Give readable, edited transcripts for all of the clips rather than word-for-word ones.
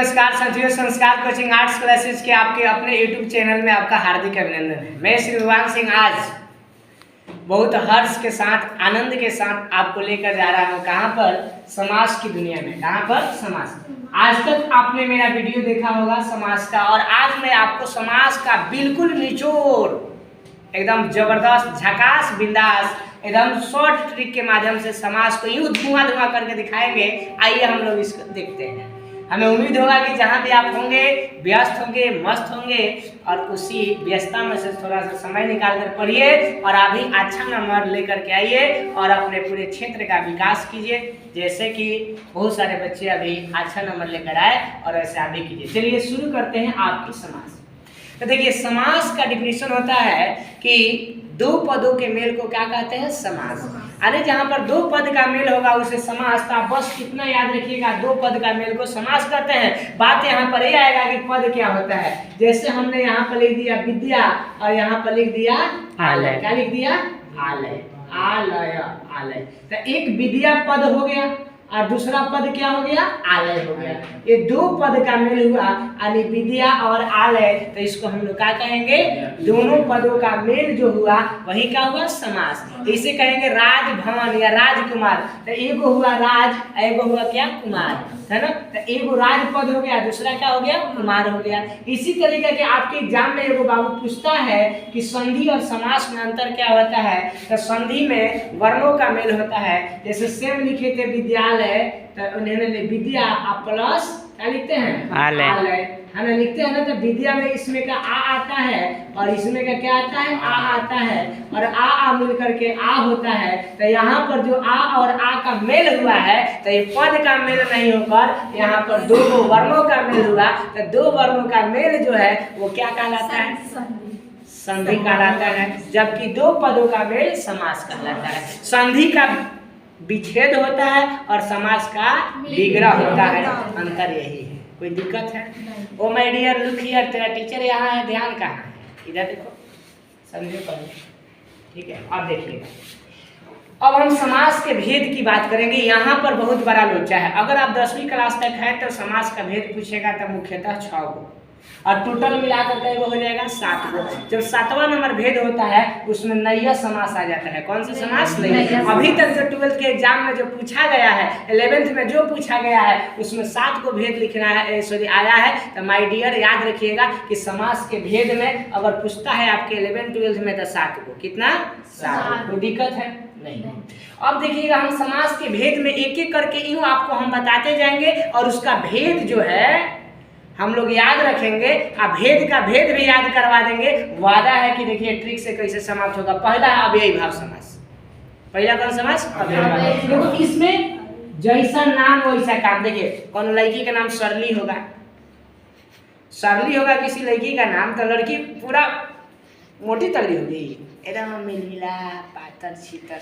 नमस्कार साथियों, संस्कार कोचिंग आर्ट्स क्लासेस के आपके अपने यूट्यूब चैनल में आपका हार्दिक अभिनंदन है। मैं श्री भगवान सिंह आज बहुत हर्ष के साथ, आनंद के साथ आपको लेकर जा रहा हूँ। कहाँ पर? समाज की दुनिया में। कहाँ पर? समाज। आज तक आपने मेरा वीडियो देखा होगा समाज का, और आज मैं आपको समाज का बिल्कुल निचोड़, एकदम जबरदस्त, झकास, बिंदास, एकदम शॉर्ट ट्रिक के माध्यम से समाज को यूं धुआं धुआं करके दिखाएंगे। आइए हम लोग इसको देखते हैं। हमें उम्मीद होगा कि जहाँ भी आप होंगे, व्यस्त होंगे, मस्त होंगे, और उसी व्यस्तता में से थोड़ा सा समय निकाल कर पढ़िए और अभी अच्छा नंबर लेकर के आइए और अपने पूरे क्षेत्र का विकास कीजिए, जैसे कि बहुत सारे बच्चे अभी अच्छा नंबर लेकर आए, और ऐसे आप भी कीजिए। चलिए शुरू करते हैं आपकी समाज। तो देखिए, समास का डिफिनेशन होता है कि दो पदों के मेल को क्या कहते हैं? समास। अरे जहाँ पर दो पद का मेल होगा उसे समास। तो आप बस कितना याद रखिएगा, दो पद का मेल को समास कहते हैं। बात यहाँ पर ये आएगा कि पद क्या होता है। जैसे हमने यहाँ पर लिख दिया विद्या और यहाँ पर लिख दिया आलय। क्या लिख दिया? आलय। आलय, आलय। तो एक विद्या पद हो गया और दूसरा पद क्या हो गया? आलय हो गया। ये दो पद का मेल हुआ, यानी विद्या और आलय। तो इसको हम लोग क्या कहेंगे? दोनों पदों का मेल जो हुआ वही क्या हुआ? समास। तो इसे कहेंगे राजभवन या राजकुमार। तो एगो हुआ राज, एगो हुआ क्या? कुमार, है ना। तो एगो राज पद हो गया, दूसरा क्या हो गया? कुमार हो गया। इसी तरीके के आपके एग्जाम में एगो बाबू पूछता है कि संधि और समास में अंतर क्या होता है। तो संधि में वर्णों का मेल होता है। जैसे सेम लिखे थे विद्यालय, तो उन्होंने विद्या प्लस क्या लिखते हैं? आलय, है ना, लिखते हैं ना। तो विद्या में इसमें का आ आता है और इसमें का क्या आता है? आ आता है, और आ मिल करके आ होता है। तो यहाँ पर जो आ और आ का मेल हुआ है, तो ये पद का मेल नहीं होकर यहाँ पर दो वर्णों का मेल हुआ। तो दो वर्णों का मेल जो है वो क्या कहलाता है? संधि कहलाता है। जबकि दो पदों का मेल समास कहलाता है। संधि का विच्छेद होता है और समास का विग्रह होता है। अंतर यही है। कोई दिक्कत है? Oh my dear look here, तेरा टीचर यहाँ है, ध्यान कहाँ है? इधर देखो, समझे पढ़ो, ठीक है। अब देखिएगा, अब हम समास के भेद की बात करेंगे। यहाँ पर बहुत बड़ा लोचा है। अगर आप 10वीं क्लास तक हैं तो समास का भेद पूछेगा तो मुख्यतः 6 गो, और टोटल मिलाकर के वो हो जाएगा 7 गो। जब 7वां नंबर भेद होता है उसमें नैया समास आ जाता है। कौन सा समास? नैया। अभी तक जो 12th के एग्जाम में जो पूछा गया है, 11th में जो पूछा गया है, उसमें 7 को भेद लिखना है, सॉरी आया है। तो माय डियर याद रखिएगा कि समास के भेद में अगर पूछता है आपके 11th 12th में तो 7 को, कितना? 7। कोई दिक्कत है? नहीं। अब देखिएगा, हम समास के भेद में एक एक करके यूं आपको हम बताते जाएंगे, और उसका भेद जो है हम लोग याद रखेंगे, और भेद का भेद भी याद करवा देंगे। वादा है कि देखिए ट्रिक से कैसे समाप्त होगा। पहला है अव्ययी भाव समास। पहला कौन समास? अव्ययी भाव। देखो, इसमें जैसा नाम वैसा काम। देखिए, कौन लड़की का नाम सरली होगा, सरली होगा किसी लड़की का नाम, तो लड़की पूरा मोटी तगड़ी होगी, एकदम मिलमिला पातर छीतर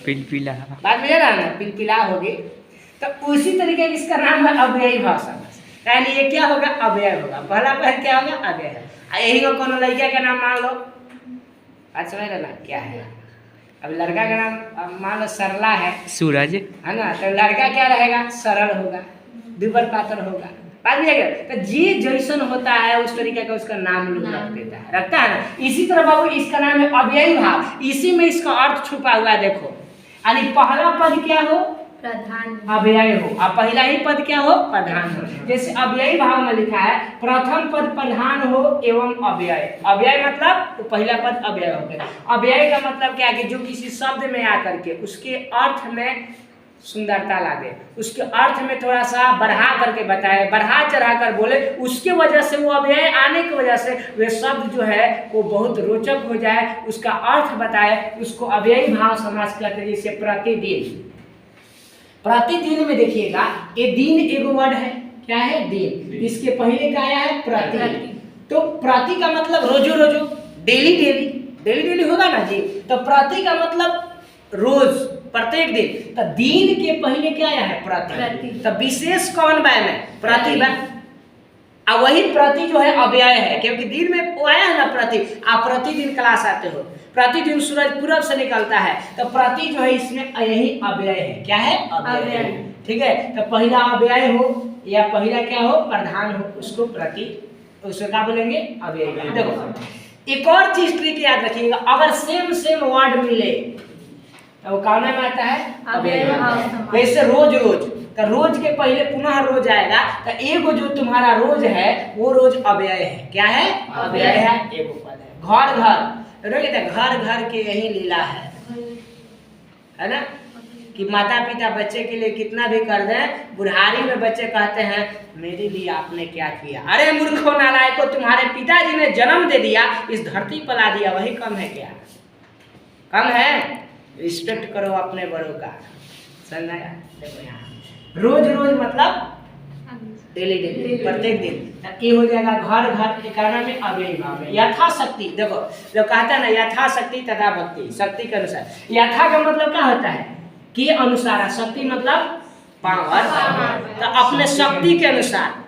पिलपिला, बात में ना, पिलपिला होगी। तो उसी तरीके इसका नाम है अव्ययी भाव समास। यानी ये क्या होगा? अव्यय होगा। पहला पहल क्या होगा? अव्यय। यही को कोनो लड़का का नाम मान लो, आज समझ लेना क्या है। अब लड़का का नाम मान लो सरला है, सूरज, है ना। तो लड़का क्या रहेगा? सरल होगा, दुबर पातर होगा। बात भी है। तो जी जैसन होता है उस तरीके का उसका नाम लोग रख देता है, रखता है ना। इसी तरह बाबू इसका नाम है अव्ययी भाव। इसी में इसका अर्थ छुपा हुआ है। देखो, यानी पहला पद क्या हो? प्रधान, अव्यय हो। अब पहला ही पद क्या हो? प्रधान हो। जैसे अव्ययी भाव में लिखा है प्रथम पद प्रधान हो एवं अव्यय। अव्यय मतलब तो पहला पद अव्यय हो गया। अव्यय का मतलब क्या है कि जो किसी शब्द में आकर के उसके अर्थ में सुंदरता ला दे, उसके अर्थ में थोड़ा सा बढ़ा करके बताए, बढ़ा चढ़ा कर बोले, उसके वजह से वो अव्यय आने की वजह से वे शब्द जो है वो बहुत रोचक हो जाए, उसका अर्थ बताए, उसको अव्ययी भाव समास कहते हैं। जैसे प्रतिदिन, प्रतिदिन में देखिएगा, ये दिन एगो वर्ड है, क्या है? दिन। इसके पहले का आया है प्रति। तो प्रति का मतलब रोजो रोजो, डेली डेली, डेली डेली होगा ना जी। तो प्रति का मतलब रोज, प्रत्येक दिन। तो दिन के पहले क्या आया है? प्रति। तो विशेष कौन बाय में? प्रति बाय। अब वही प्रति जो है अव्यय है, क्योंकि दिन में वो आया है ना प्रति। आप प्रतिदिन क्लास आते हो, प्रतिदिन सूरज पूरब से निकलता है, तो प्रति जो है इसमें यही अव्यय है। क्या है? अव्यय। ठीक है। तो पहला अव्यय हो, या पहला क्या हो प्रधान हो उसको प्रति, उसको क्या बोलेंगे अव्ययी भाव। देखो एक और चीज ट्रिक याद रखिएगा, अगर सेम वर्ड मिले तो वो कौन में आता है अव्ययी भाव। वैसे रोज तो रोज के पहले पुनः रोज आएगा, तो एगो जो तुम्हारा रोज है वो रोज अव्यय है। क्या है अव्यय है, एगो पद है। घर घर के यही लीला है ना, कि माता पिता बच्चे के लिए कितना भी कर दें, बुढ़ारी में बच्चे कहते हैं मेरे लिए आपने क्या किया। अरे मूर्खों नालायकों, तुम्हारे पिताजी ने जन्म दे दिया, इस धरती पर ला दिया, वही कम है क्या? कम है? रिस्पेक्ट करो अपने बड़ों का। समझ आया? देखो यहाँ रोज मतलब डेली प्रत्येक दिन, ये हो जाएगा घर घर के कारण में अव्ययी भाव में। यथाशक्ति, देखो जो कहता है ना यथाशक्ति तथा भक्ति, शक्ति के अनुसार। यथा का मतलब क्या होता है कि अनुसार, शक्ति मतलब पावर, तो अपने शक्ति के अनुसार।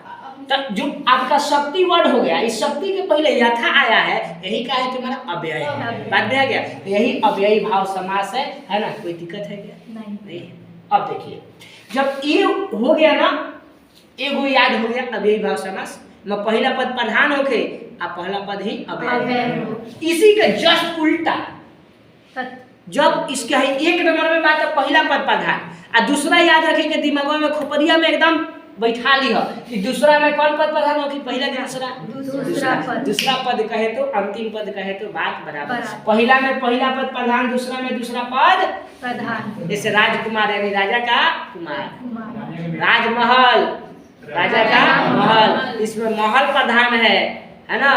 तो जो आपका शक्ति वर्ड हो गया, इस शक्ति के पहले यथा आया है, यही क्या है तुम्हारा अव्यय है। बात दिया गया, यही अव्ययी भाव समास है ना, कोई दिक्कत है क्या? नहीं। अब देखिए जब ये हो गया ना, एगो याद हो गया अव्ययी भाव समास में पहला पद प्रधान होके आ पहला पद ही अव्यय। इसी के जस्ट उल्टा, जब इसके एक नंबर में बात है पहला पद प्रधान, और दूसरा याद रखे के दिमाग में खोपड़िया में एकदम बैठा ली हो कि दूसरा में कौन पद प्रधान हो कि पहला के दूसरा पद कहे तो अंतिम पद कहे तो बात बराबर। पहला में पहला पद प्रधान, दूसरा में दूसरा पद प्रधान। जैसे राजकुमार यानी राजा का कुमार, राजमहल राजा का महल, इसमें महल प्रधान है ना,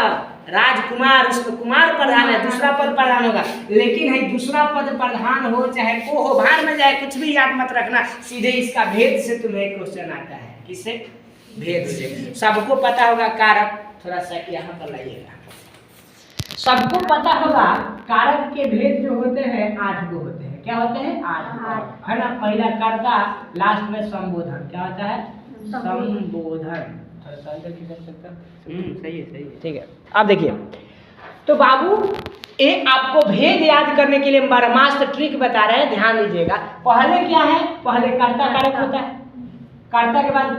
राजकुमार उसमें कुमार प्रधान है, दूसरा पद प्रधान होगा। लेकिन है दूसरा पद प्रधान हो चाहे को हो, भार में जाए, कुछ भी याद मत रखना, सीधे इसका भेद से तुम्हें क्वेश्चन आता है। किससे? भेद से। सबको पता होगा कारक, थोड़ा सा यहाँ पर लाइएगा, सबको पता होगा कारक के भेद जो होते हैं 8 गो होते हैं। क्या होते हैं? 8 है ना। पहला कर्ता, लास्ट में संबोधन। क्या होता है? संबोधन। सही है ठीक है। अब देखिए तो बाबू ये आपको भेद याद करने के लिए ब्रह्मास्त्र ट्रिक बता रहे हैं, ध्यान दीजिएगा। पहले क्या है? पहले कर्ता कारक होता है, कर्ता के बाद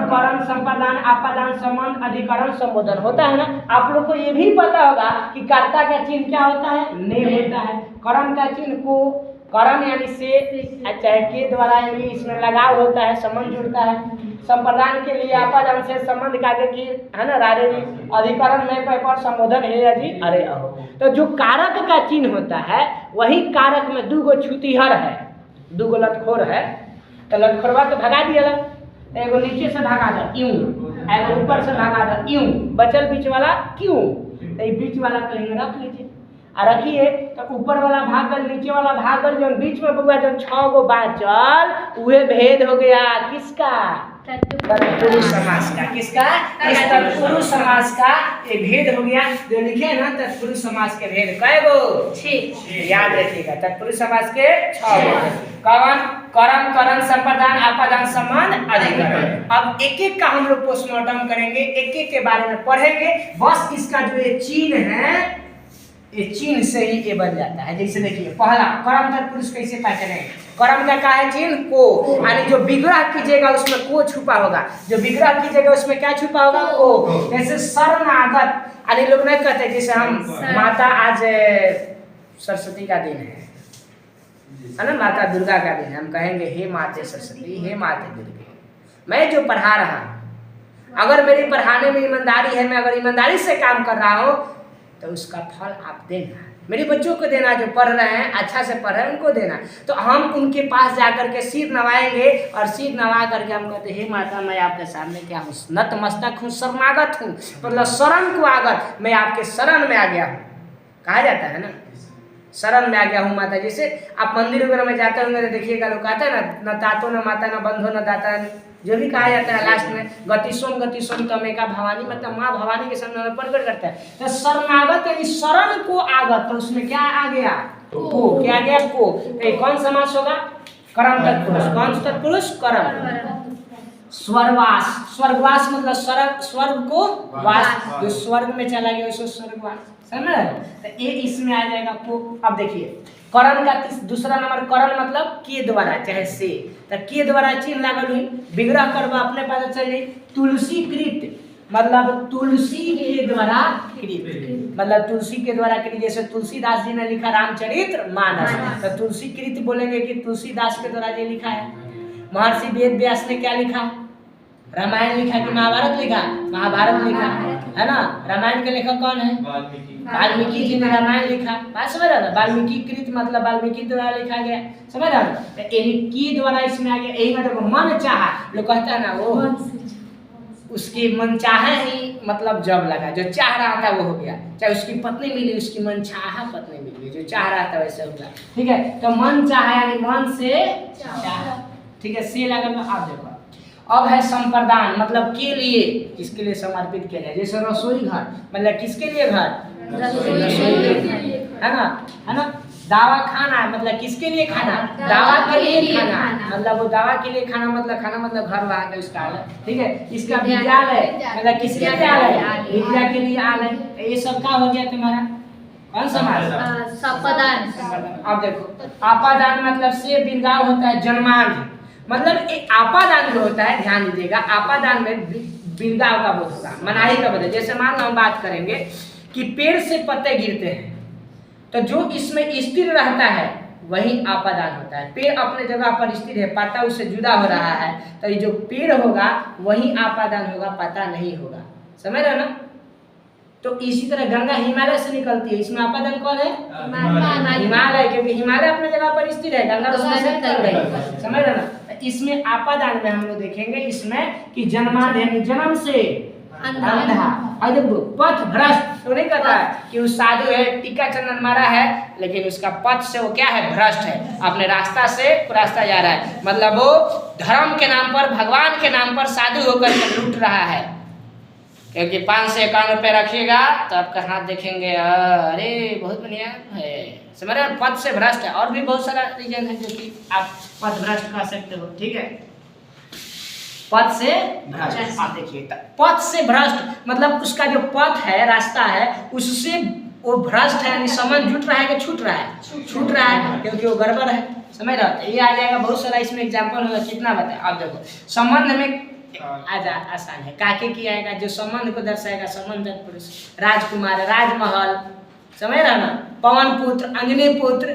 करण संप्रदान आपादान संबंध अधिकरण संबोधन होता है ना। आप लोग को ये भी पता होगा कि कर्ता का चिन्ह क्या होता है? ने होता है। करण का चिन्ह को, करण यानी से चाहे के द्वारा यानी इसमें लगाव होता है, संबंध जुड़ता है। संप्रदान के लिए आपादान से संबंध का की है ना, रारे अधिकरण में पर संबोधन है अजी अरे अहो। तो जो कारक का चिन्ह होता है वही कारक में 2 गो छुतीहर है, 2 गो लटखोर है। तो लटखोरवा तो भगा दिया, एगो नीचे से भगा दो यूं, एगो ऊपर से भगा दो यूं, बचल बीच वाला क्यों? तो ये बीच वाला कहीं रख लीजिए और रखिए, तो ऊपर वाला भागल नीचे वाला भागल, जो बीच में बुआ जो 6 गो बाचल वह भेद हो गया। किसका? तत्पुरुष समास का। किसका? तत्पुरुष समास का ये भेद हो गया। जो लिखे ना तत्पुरुष समास के भेद कै गो? 6। याद रखिएगा तत्पुरुष समास के 6 गो। कौन? करण करण संप्रदान आपादान संबंध अधिकरण। अब एक एक का हम लोग पोस्टमार्टम करेंगे, एक एक के बारे में पढ़ेंगे। बस इसका जो ये चिन्ह है, ये चिन्ह से ही ये बन जाता है। जैसे देखिए पहला कर्म तत्पुरुष कैसे पहचाने? कर्म का है चिन्ह को, यानी जो विग्रह कीजिएगा उसमें को छुपा होगा, जो विग्रह कीजिएगा उसमें क्या छुपा होगा? को। जैसे शरणागत, यानी लोग नहीं कहते जैसे हम माता, आज सरस्वती का दिन है ना, माता दुर्गा का दिन है, हम कहेंगे हे माते सरस्वती, हे माते दुर्गे। मैं जो पढ़ा रहा हूँ, अगर मेरी पढ़ाने में ईमानदारी है, मैं अगर ईमानदारी से काम कर रहा हूँ तो उसका फल आप देना, मेरे बच्चों को देना, जो पढ़ रहे हैं अच्छा से पढ़ रहे हैं उनको देना। तो हम उनके पास जाकर के सिर नवाएंगे और सिर नवा करके हम कहते हे माता मैं आपके सामने क्या हूँ? नतमस्तक हूँ, शरणागत हूँ, मतलब शरण को आगत, मैं आपके शरण में आ गया हूँ, कहा जाता है ना, शरण में आ गया हूँ माता। जैसे आप मंदिर वगैरह में जाते होंगे तो देखिएगा लोग कहते हैं ना, न तातो न माता न बंधो न दाता, जो भी कहा जाता है लास्ट में गतिसोम तमेका भवानी, मतलब माँ भवानी के सामने प्रकट करता है। तो शरणागत यानी शरण को आगत, तो उसमें क्या आ गया? को। क्या आ गया? को। तो कौन समास होगा? कर्म तत्पुरुष। कौन तत्पुरुष? कर्म। स्वर्गवास, स्वर्गवास मतलब स्वर्ग को वास, जो स्वर्ग में चला गया उसको स्वर्गवास, समझ? तो ये इसमें आ जाएगा को। अब देखिए करण का दूसरा नंबर, करण मतलब के द्वारा चाहे से, तो के द्वारा चिन्ह लागल हुई, विग्रह करवा अपने पता चल जाए। तुलसी कृत मतलब तुलसी के द्वारा कृत, मतलब तुलसी के द्वारा कृत। जैसे तुलसीदास जी ने लिखा रामचरित्र मानस, तो तुलसी कृत बोलेंगे कि तुलसीदास के द्वारा ये लिखा है। महर्षि वेद व्यास ने क्या लिखा, रामायण लिखा कि महाभारत लिखा, महाभारत लिखा है ना। रामायण के लेखक कौन है, वाल्मीकि जी ने रामायण लिखा। बात समझ रहा ना, वाल्मीकि कृत मतलब वाल्मीकि द्वारा लिखा गया, समझ रहा ना। की द्वारा इसमें आ गया, यही मतलब मन चाहा, लोग कहता है ना वो उसकी मन चाहे ही मतलब जब लगा, जो चाह रहा था वो हो गया। चाहे उसकी पत्नी मिली, उसकी मन चाहा पत्नी मिली, जो चाह रहा था वैसे होगा, ठीक है। तो मन चाहा यानी मन से चाहा, ठीक है। से लगा आप देखो। अब है संप्रदान मतलब के लिए, किसके लिए समर्पित किया जाए। जैसे रसोई घर मतलब किसके लिए घर, है ना, है ना। दावा खाना मतलब किसके लिए खाना, दावा के लिए खाना, मतलब वो दावा के लिए खाना मतलब खाना मतलब घर वहाँ का उसका आलय, ठीक है। इसका विद्यालय मतलब किसके लिए आलय, विद्या के लिए आलय। ये सब का हो गया तुम्हारा कौन समाज, सपदान। अब देखो आपादान मतलब से बिरगाव होता है जन्मांध, मतलब एक आपादान जो होता है, ध्यान दीजिएगा, आपादान में बिरगाव का बोध होगा, मनाही का बोध है। जैसे मान लो हम बात करेंगे कि पेड़ से पत्ते गिरते हैं, तो जो इसमें स्थिर रहता है वही आपादान होता है। पेड़ अपने जगह पर स्थिर है, पत्ता उससे जुदा हो रहा है, तो ये जो पेड़ होगा वही आपादान होगा, पत्ता नहीं होगा, समझ रहे ना। तो इसी तरह गंगा हिमालय से निकलती है, इसमें आपादान कौन है, हिमालय, क्योंकि हिमालय अपने जगह पर स्थिर है, गंगा उसमें से निकल रही है, समझ रहे ना। इसमें आपादान में हम लोग देखेंगे इसमें कि जन्मांध यानी जन्म से अंधा। और देखो पथ भ्रष्ट तो नहीं कहता है कि वो साधु है, टीका चंदन मारा है, लेकिन उसका पथ से वो क्या है, भ्रष्ट है, अपने रास्ता से रास्ता जा रहा है, मतलब वो धर्म के नाम पर, भगवान के नाम पर साधु होकर के लूट रहा है। क्योंकि 5 से 51 रुपये रखिएगा तो आपका हाथ देखेंगे, अरे बहुत बढ़िया है, समझ रहे, पद से भ्रष्ट है। और भी बहुत सारा रीजन है जो कि आप पद भ्रष्ट कर सकते हो, ठीक है। पद से भ्रष्ट, आप देखिए पद से भ्रष्ट मतलब उसका जो पथ है, रास्ता है, उससे वो भ्रष्ट है, यानी संबंध जुट रहा है कि छूट रहा है, छूट रहा है, क्योंकि वो गड़बड़ है, समझ रहे हो। ये आ जाएगा बहुत सारा, इसमें एग्जाम्पल होगा, कितना बताए आप देखो। संबंध में आसान है, काके की आएगा जो संबंध को दर्शाएगा, संबंध पुरुष, राजकुमार, राजमहल, समझ रहा ना। पवन पुत्र, अंजनी पुत्र,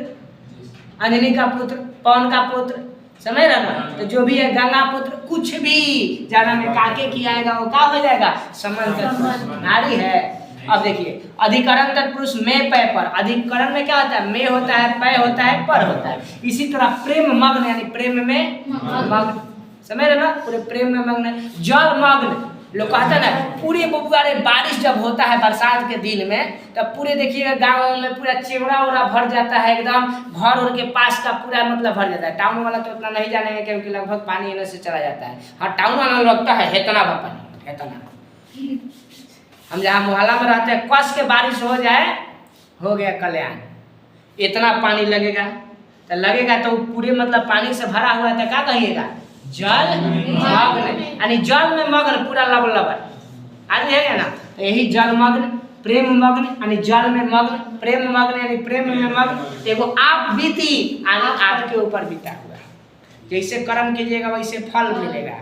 अंजनी का पुत्र, पवन का पुत्र, समझ रहा ना। तो जो भी है गंगा पुत्र, कुछ भी जाना में काके की आएगा वो क्या हो जाएगा, संबंध पुरुष, नारी है। अब देखिए अधिकरण तत्पुरुष में पै पर, अधिकरण में क्या होता है, में होता है, पै होता है, पर होता है। इसी तरह प्रेम मग्न यानी प्रेम में मग्न, समझ रहे ना, पूरे प्रेम में मग्न। जल मग्न लोग कहते हैं ना, पूरे बुआरे बारिश जब होता है बरसात के दिन में, तब पूरे देखिएगा गाँव में पूरा चेवड़ा उड़ा भर जाता है, एकदम घर उर के पास का पूरा मतलब भर जाता है। टाउन वाला तो उतना नहीं जानेंगे क्योंकि लगभग पानी इन्हें से चला जाता है। हाँ टाउन वाला लगता है हेतना पानी, हेतना। हम जहाँ मोहल्ला में रहते हैं, कस के बारिश हो जाए, हो गया कल्याण, इतना पानी लगेगा, तो लगेगा तो पूरे मतलब पानी से भरा हुआ था, क्या कहिएगा, जल मग्न, यानी जल में मग्न पूरा लबलबर आदमी है ना। तो यही जल मग्न, प्रेम मग्न यानी जल में मग्न, प्रेम मग्न यानी प्रेम में मग्न। देखो आप बीती यानी आपके ऊपर बीता हुआ, जैसे कर्म कीजिएगा वैसे फल मिलेगा,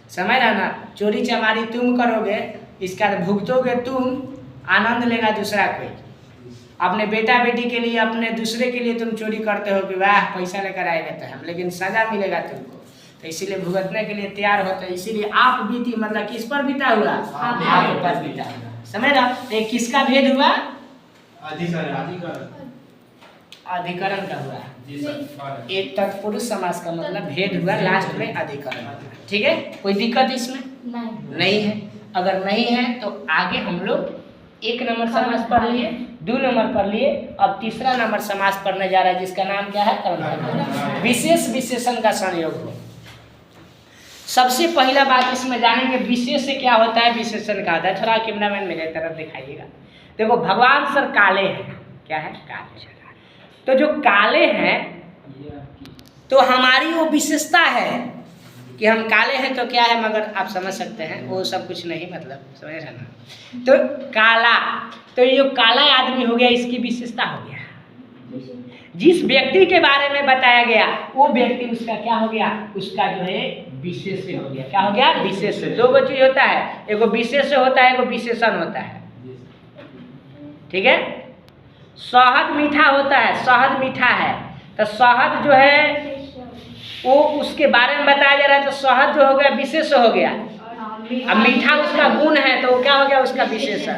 समझ रहा ना। चोरी चमारी तुम करोगे, इसका भुगतोगे तुम, आनंद लेगा दूसरा कोई। अपने बेटा बेटी के लिए, अपने दूसरे के लिए तुम चोरी करते हो कि वाह पैसा लेकर आएगा तो हम, लेकिन सजा मिलेगा तुमको, तो इसीलिए भुगतने के लिए तैयार होते हैं। इसीलिए आप बीती मतलब किस पर बीता हुआ, आप पर बीता हुआ, समझ रहा। तो किसका भेद हुआ, अधिकरण का हुआ। एक तत्पुरुष समास का मतलब भेद हुआ, लास्ट में अधिकरण, ठीक है। कोई दिक्कत इसमें नहीं है। अगर नहीं है तो आगे हम लोग 1 नंबर समास पढ़ लिए, 2 नंबर पढ़ लिए, अब तीसरा नंबर समास पढ़ने जा रहा है जिसका नाम क्या है, कर्मधारय। विशेष विशेषण का संयोग हो। सबसे पहला बात इसमें जानेंगे विशेष से क्या होता है, विशेषण का होता है। थोड़ा कैमरामैन मेरे तरफ दिखाइएगा। देखो भगवान सर काले हैं, क्या है, काले। तो जो काले हैं तो हमारी वो विशेषता है कि हम काले हैं तो क्या है, मगर आप समझ सकते हैं वो सब कुछ नहीं, मतलब समझ रहे ना। तो काला, तो ये जो काला आदमी हो गया इसकी विशेषता हो गया। जिस व्यक्ति के बारे में बताया गया वो व्यक्ति उसका क्या हो गया, उसका जो है विशेष्य हो गया। क्या हो गया, विशेष्य। दो चीज होता है, एगो विशेष्य होता है, एगो विशेषण होता है। ठीक है, शहद मीठा होता है, शहद मीठा है तो शहद जो है वो उसके बारे में बताया जा रहा है, तो शहद जो हो गया विशेष हो गया। अब मीठा उसका गुण है तो वो क्या हो गया, उसका विशेषण।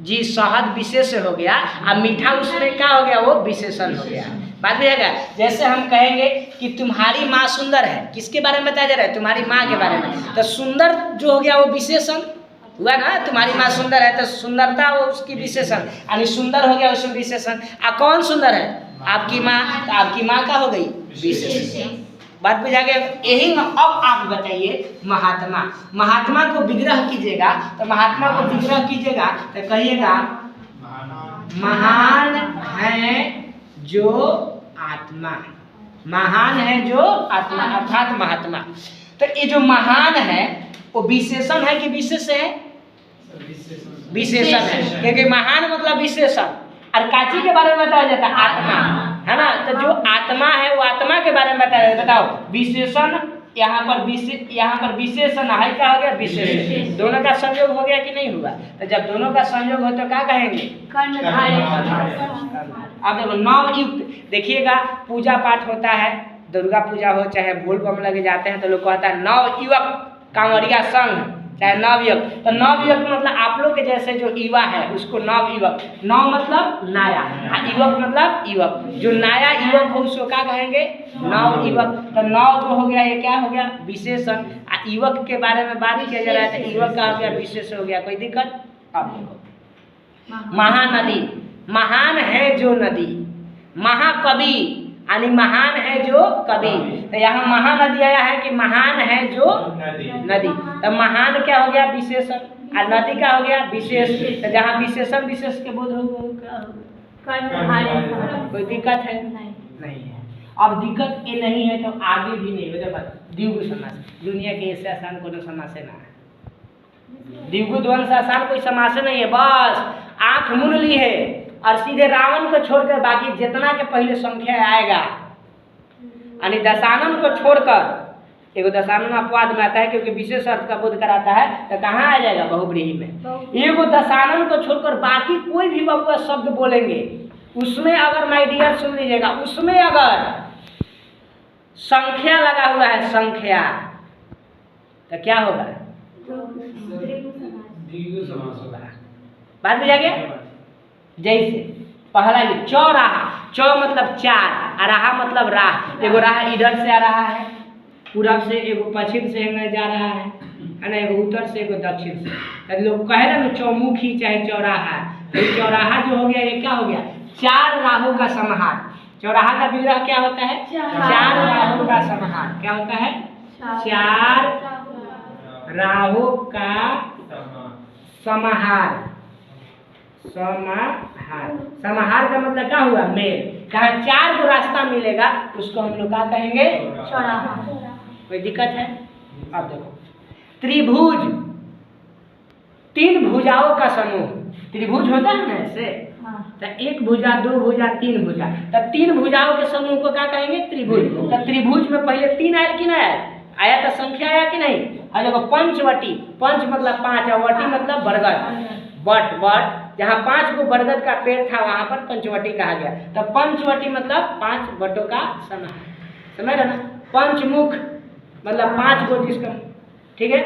जी, शहद विशेष हो गया, अब मीठा उसमें क्या हो गया, वो विशेषण हो गया। बात भी है। जैसे हम कहेंगे कि तुम्हारी माँ सुंदर है, किसके बारे में बताया जा रहा है, तुम्हारी माँ के बारे में, तो सुंदर जो हो गया वो विशेषण हुआ ना। तुम्हारी माँ सुंदर है तो सुंदरता वो उसकी विशेषण, यानी सुंदर हो गया उसमें विशेषण। कौन सुंदर है, आपकी माँ, तो आपकी माँ का हो गई विशेषण। बात बुझा गया। यही अब आप बताइए महात्मा, महात्मा को विग्रह कीजिएगा, तो महात्मा को विग्रह कीजिएगा तो कहिएगा महान है जो आत्मा, महान है जो आत्मा अर्थात महात्मा। तो ये जो महान है वो विशेषण है कि विशेष है, विशेषण है, क्योंकि महान मतलब विशेषण। और काची के बारे में बताया जाता है, आत्मा, है ना। तो जो आत्मा है वो आत्मा के बारे में बताया जाता है। बताओ, विशेषण यहाँ पर विशेषण है, क्या हो गया, विशेषण। दोनों का संयोग हो गया कि नहीं हुआ, तो जब दोनों का संयोग हो तो क्या कहेंगे, अब देखो नवयुक्त। देखिएगा पूजा पाठ होता है, दुर्गा पूजा हो चाहे भोल बम लगे जाते हैं तो लोग कहता है नवयुवक कांवरिया संघ, चाहे नवयुवक। तो नवयुवक मतलब आप लोग के जैसे जो युवा है उसको नवयुवक, नव मतलब नया, युवक मतलब युवक। जो नया युवक हो उसको क्या कहेंगे, नवयुवक। तो नव जो हो गया ये क्या हो गया, विशेषण। युवक के बारे में बात किया जा रहा है तो युवक का हो गया विशेष हो गया। कोई दिक्कत। अब देखो महानदी, महान है जो नदी, महाकवि यानी महान है जो कवि। तो यहाँ महानदी आया है कि महान है जो नदी। तो महान क्या हो गया, विशेषण, और नदी क्या हो गया, विशेष। तो जहाँ विशेषण विशेष के बोध हो क्या होगा, कोई दिक्कत है नहीं है। अब दिक्कत ये नहीं है तो आगे भी नहीं हो। द्विगु समास दुनिया के इससे आसान कोनो समास ना है। द्विगु द्वंद्व से आसान कोई समास नहीं है। बस आंख मुन ली है और सीधे रावण को छोड़कर बाकी जितना के पहले संख्या आएगा, यानी दशानन को छोड़कर, एगो दशानन अपवाद में आता है क्योंकि विशेष अर्थ का बोध कराता है, तो कहाँ आ जाएगा, बहुब्रीहि में। एगो दशानन को छोड़कर बाकी कोई भी बबुआ शब्द बोलेंगे उसमें अगर माय डियर सुन लीजिएगा, उसमें अगर संख्या लगा हुआ है, संख्या, तो क्या होगा, बात बुझा गया। जैसे पहला ये चौराहा, चौ मतलब चार, और राह मतलब राह। एगो राह इधर से आ रहा है पूरब से, एगो पश्चिम से जा रहा है ना, एगो उत्तर से, एगो दक्षिण से। तो लोग कहे ना चौमुखी चाहे चौराहा, तो चौराहा जो हो गया ये क्या हो गया, चार राहों का समाहार। चौराहा का विग्रह क्या होता है, चार राहों का समाहार। क्या होता है, चार राहों का समाहार। समाहार का मतलब क्या हुआ, मेल। जहाँ चार को रास्ता मिलेगा उसको हम लोग क्या कहेंगे, चौराहा। कोई दिक्कत है। अब देखो त्रिभुज, तीन भुजाओं का समूह। त्रिभुज होता है ना ऐसे, तो एक भुजा, दो भुजा, तीन भुजा, तो तीन भुजाओं के समूह को क्या कहेंगे, त्रिभुज। तो त्रिभुज में पहले तीन आया कि नहीं आया, तो संख्या आया कि नहीं। और देखो पंचवटी, पंच मतलब पांच और वटी मतलब बरगद, बट बट जहाँ 5 गो बरगद का पेड़ था वहां पर पंचवटी कहा गया। तो पंचवटी मतलब 5 बटों का समाहार, समझ रहे ना। पंचमुख मतलब 5 गो जिसका, ठीक है,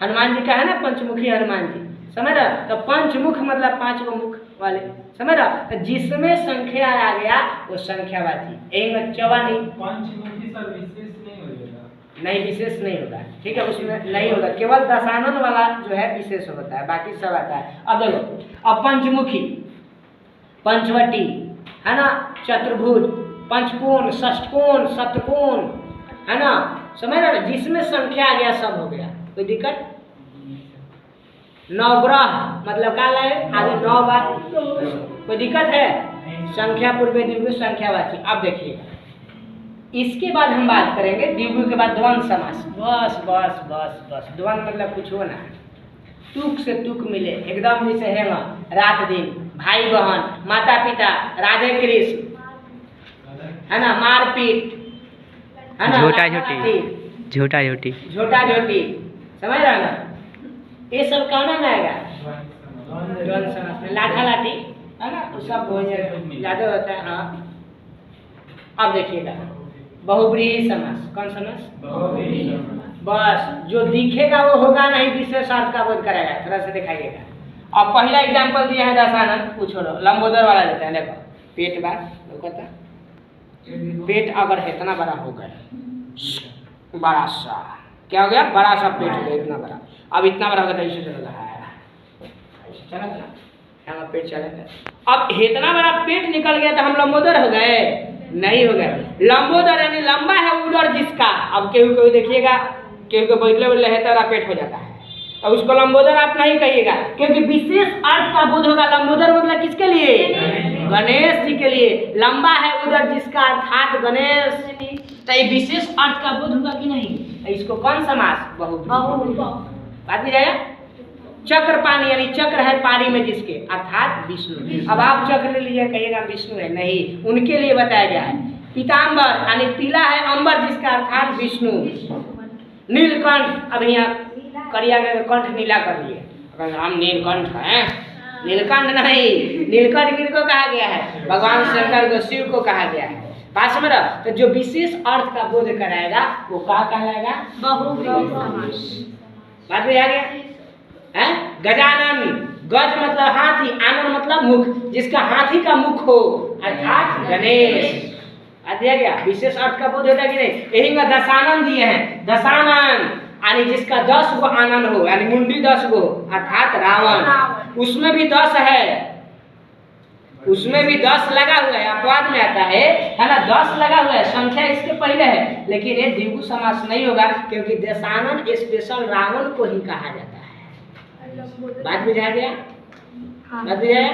हनुमान जी का है ना पंचमुखी हनुमान जी, समझ रहा। तो पंचमुख मतलब 5 गो मुख वाले, समझ रहा। तो जिसमें संख्या आ गया वो संख्यावाची। एक चौवानी पंचमुखी सर विशेष नहीं होगा, नहीं विशेष नहीं होगा, ठीक है, उसमें नहीं होगा। केवल दशानन वाला जो है विशेष होता है, बाकी सब आता है। अब देखो अब पंचमुखी, पंचवटी है ना, चतुर्भुज, पंचकोण, षष्ठकोण, सप्तकोण, है ना, समझ रहे ना। जिसमें संख्या आ गया सब हो गया, कोई दिक्कत। नवग्रह मतलब क्या लाए, आगे 9 बार, कोई दिक्कत है। संख्या पूर्व द्विगु संख्यावाची। अब देखिए इसके बाद हम बात करेंगे द्विगु के बाद द्वंद्व समास। बस बस बस बस, द्वंद्व मतलब कुछ होना है। तुक से तुक मिले, एकदम जैसे है रात दिन, भाई बहन, माता पिता, राधे कृष्ण, है ना, मारपीट, है ना, झोटा झोटी, झोटा झोटी, झोटा झोटी, समझ रहा ना, ये सब कौन में आएगा? द्वंद्व समास में। लाठा लाठी, है ना, तो सब हो जाएगा, ज्यादा होता है। हाँ, अब देखिएगा बहुब्रीहि समास। कौन समास? बस जो दिखेगा वो होगा नहीं, विशेष अर्थ का बोध कराएगा। थोड़ा सा दिखाइएगा। और पहला एग्जाम्पल दिया है दशानन, पूछो लो, लंबोदर वाला देता है। देखो पेट बार कहता, पेट अगर इतना बड़ा हो गया, बड़ा सा क्या हो गया? बड़ा सा पेट हो गया, इतना बड़ा। अब इतना बड़ा होगा तो ऐसे चल रहा है, चला गया पेट चला गया। अब इतना बड़ा पेट निकल गया तो हम लंबोदर हो गए? नहीं हो गए। लंबोदर यानी लंबा है उदर जिसका। अब केहू केहू देखिएगा, केहू को बैठले बैठले हेतरा पेट हो जाता है, अब उसको लंबोदर आप नहीं कहिएगा, क्योंकि विशेष अर्थ का बोध होगा। लंबोदर मतलब किसके लिए? गणेश जी के लिए। लंबा है उदर जिसका अर्थात गणेश, तो ये विशेष अर्थ का बोध होगा कि नहीं? इसको कौन समास? बहुब्रीहि। बात भी जाएगा। चक्र पानी यानी चक्र है पानी में जिसके, अर्थात विष्णु। अब आप चक्र ले लीजिए, कहिएगा विष्णु है, नहीं, उनके लिए बताया गया है। पीताम्बर यानी पीला है अंबर जिसका, अर्थात विष्णु। नीलकंठ, अब यहाँ करिया गया कंठ नीला कर लिए, अगर हम नीलकंठ हैं, नीलकंठ नहीं, नीलकंठ किनको कहा गया है? भगवान शंकर को, शिव को कहा गया है। बात समझ रहा? तो जो विशेष अर्थ का बोध कराएगा वो क्या कहलाएगा? बहुब्रीहि समास। बात में आ गया है? गजानन, गज मतलब हाथी, आनन मतलब मुख, जिसका हाथी का मुख हो, अर्थात गणेश। दिया गया। विशेष अर्थ का बोध होता है कि नहीं? यही में दशानन दिए हैं। दशानन यानी जिसका 10 गो आनन हो, यानी मुंडी 10 गो, अर्थात रावण। उसमें भी 10 है, उसमें भी 10 लगा हुआ है, अपवाद में आता है ना, 10 लगा हुआ है, संख्या इसके पहले है, लेकिन ये द्विगु समास नहीं होगा, क्योंकि दशानन स्पेशल रावण को ही कहा जाता है। बात बुझा गया? बात बुझाया?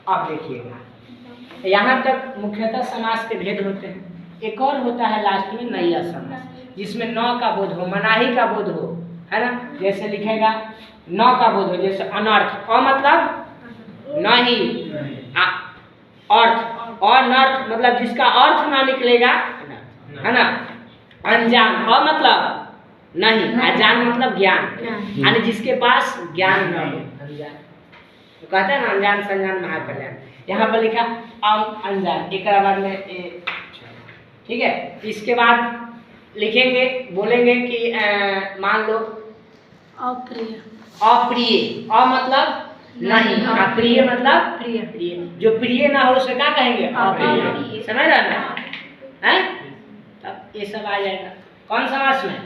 अब देखिएगा, यहाँ तक मुख्यतः समास के भेद होते हैं। एक और होता है लास्ट में नैया समास, जिसमें न का बोध हो, मनाही का बोध हो, है ना। जैसे लिखेगा न का बोध हो, जैसे अनर्थ, अ मतलब नहीं, अर्थ, अनर्थ मतलब जिसका अर्थ ना निकलेगा, है ना। अनजान, अ मतलब नहीं, अजान मतलब ज्ञान, यानी जिसके पास ज्ञान नहीं है, अनजान। तो कहते हैं ना अनजान संजान महाकल्याण। यहाँ पर लिखा अनजान, एक बाद में ठीक है। इसके बाद लिखेंगे, बोलेंगे कि मान लो अप्रिय, अप्रिय, अ मतलब नहीं, अप्रिय मतलब प्रिय। प्रिय, जो प्रिय ना हो उसे क्या कहेंगे? अप्रिय। समझ रहे ना? हैं? तब ये सब आ जाएगा कौन समास में?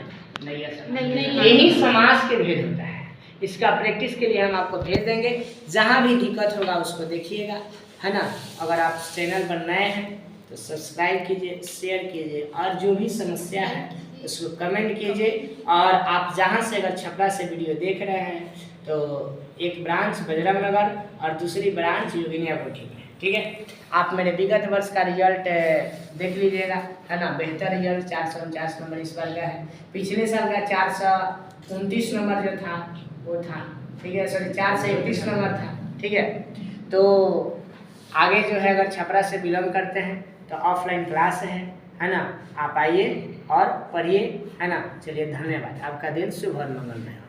नैया समास। यही समास के भेद होता है। इसका प्रैक्टिस के लिए हम आपको भेज देंगे, जहाँ भी दिक्कत होगा उसको देखिएगा, है ना। अगर आप चैनल पर नए हैं तो सब्सक्राइब कीजिए, शेयर कीजिए, और जो भी समस्या है उसको कमेंट कीजिए। और आप जहाँ से अगर छपरा से वीडियो देख रहे हैं तो एक ब्रांच बजरंग नगर और दूसरी ब्रांच योगिनिया कोठी में, ठीक है। आप मेरे विगत वर्ष का रिजल्ट देख लीजिएगा, है ना। बेहतर रिजल्ट 449 नंबर इस बार का है। पिछले साल का 429 नंबर जो था वो था, ठीक है, सॉरी 431 नंबर था, ठीक है। तो आगे जो है अगर छपरा से बिलोंग करते हैं तो ऑफलाइन क्लास है ना, आप आइए और पढ़िए, है ना। चलिए धन्यवाद, आपका दिन शुभ और मंगलमय हो।